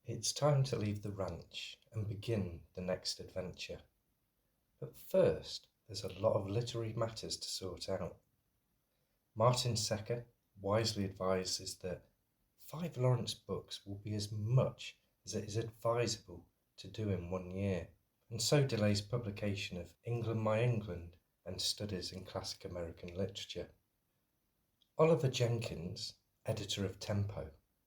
It's time to leave the ranch and begin the next adventure. But first, there's a lot of literary matters to sort out. Martin Secker wisely advises that 5 Lawrence books will be as much as it is advisable to do in 1 year, and so delays publication of England My England and Studies in Classic American Literature. Oliver Jenkins, editor of Tempo,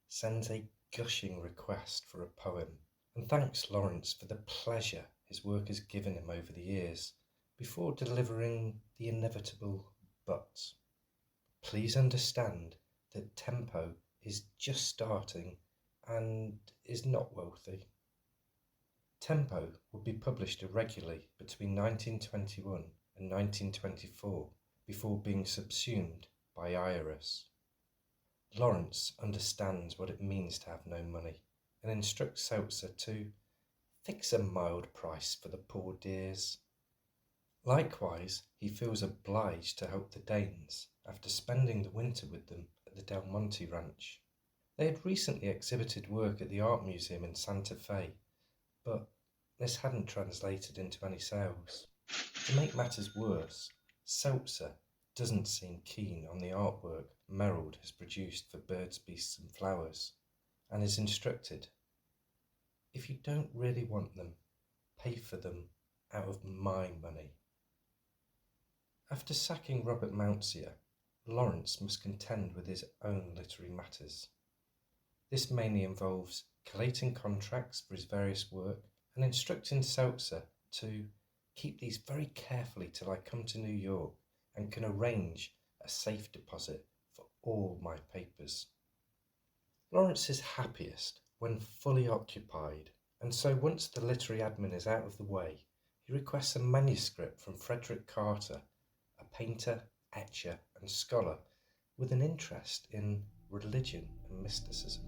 sends a gushing request for a poem and thanks Lawrence for the pleasure his work has given him over the years, before delivering the inevitable but. Please understand that Tempo is just starting and is not wealthy. Tempo would be published irregularly between 1921 and 1924 before being subsumed by Iris. Lawrence understands what it means to have no money and instructs Seltzer to fix a mild price for the poor dears. Likewise, he feels obliged to help the Danes after spending the winter with them at the Del Monte Ranch. They had recently exhibited work at the Art Museum in Santa Fe, but this hadn't translated into any sales. To make matters worse, Seltzer doesn't seem keen on the artwork Merrill has produced for Birds, Beasts and Flowers, and is instructed, if you don't really want them, pay for them out of my money. After sacking Robert Mountseer, Lawrence must contend with his own literary matters. This mainly involves collating contracts for his various work and instructing Seltzer to keep these very carefully till I come to New York and can arrange a safe deposit for all my papers. Lawrence is happiest when fully occupied, and so once the literary admin is out of the way, he requests a manuscript from Frederick Carter, a painter, etcher and scholar with an interest in religion and mysticism.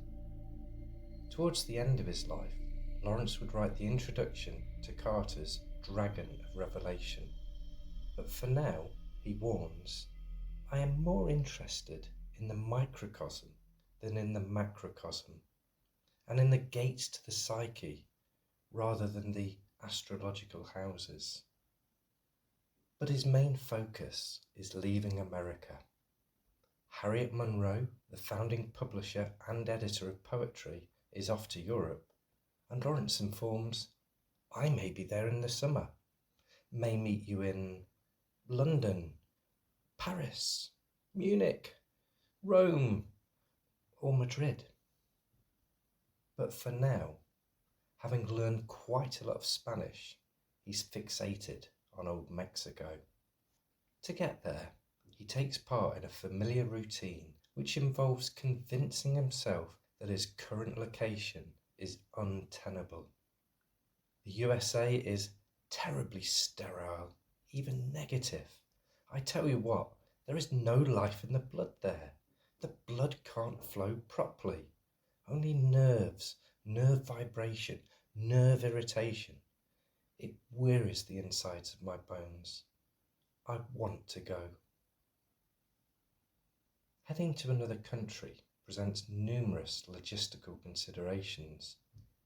Towards the end of his life, Lawrence would write the introduction to Carter's Dragon of Revelation, but for now, he warns, I am more interested in the microcosm than in the macrocosm, and in the gates to the psyche rather than the astrological houses. But his main focus is leaving America. Harriet Monroe, the founding publisher and editor of poetry, is off to Europe, and Lawrence informs, I may be there in the summer, may meet you in London, Paris, Munich, Rome, or Madrid. But for now, having learned quite a lot of Spanish, he's fixated on old Mexico. To get there, he takes part in a familiar routine which involves convincing himself that his current location is untenable. The USA is terribly sterile, even negative. I tell you what, there is no life in the blood there. The blood can't flow properly. Only nerves, nerve vibration, nerve irritation. It wearies the insides of my bones. I want to go. Heading to another country presents numerous logistical considerations.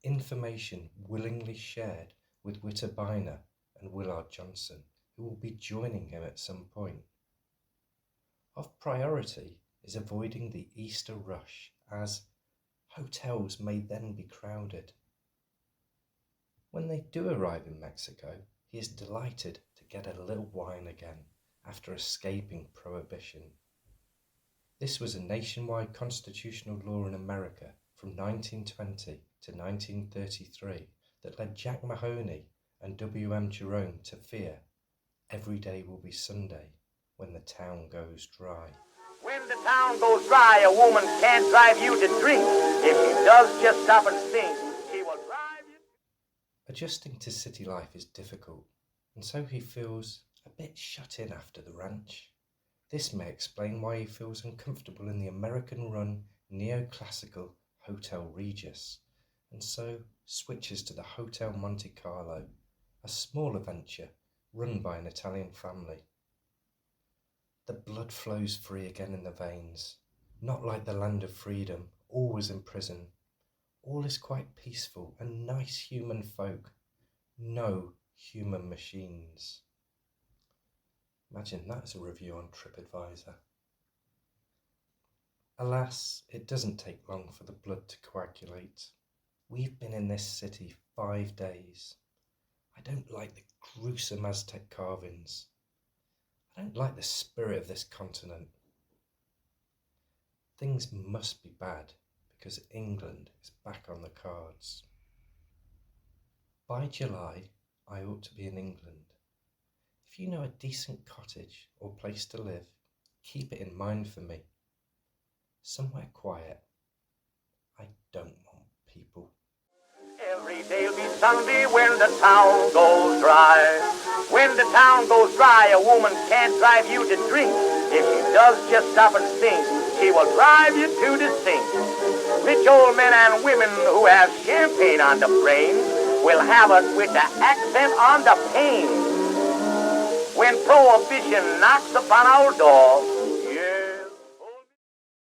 Information willingly shared with Witter Bynner and Willard Johnson, who will be joining him at some point. Of priority is avoiding the Easter rush, as hotels may then be crowded. When they do arrive in Mexico, he is delighted to get a little wine again after escaping prohibition. This was a nationwide constitutional law in America from 1920 to 1933 that led Jack Mahoney and W.M. Jerome to fear every day will be Sunday when the town goes dry. When the town goes dry, a woman can't drive you to drink. If she does just stop and think, she will drive you. Adjusting to city life is difficult, and so he feels a bit shut in after the ranch. This may explain why he feels uncomfortable in the American-run neoclassical Hotel Regis, and so switches to the Hotel Monte Carlo, a smaller venture run by an Italian family. The blood flows free again in the veins, not like the land of freedom, always in prison. All is quite peaceful and nice human folk. No human machines. Imagine that as a review on TripAdvisor. Alas, it doesn't take long for the blood to coagulate. We've been in this city 5 days. I don't like the gruesome Aztec carvings. I don't like the spirit of this continent. Things must be bad because England is back on the cards. By July, I ought to be in England. If you know a decent cottage or place to live, keep it in mind for me. Somewhere quiet. I don't want people. Every day'll be Sunday when the town goes dry. When the town goes dry, a woman can't drive you to drink. If she does just stop and think, she will drive you to the sink. Rich old men and women who have champagne on the brain will have it with the accent on the pain. When prohibition knocks upon our door,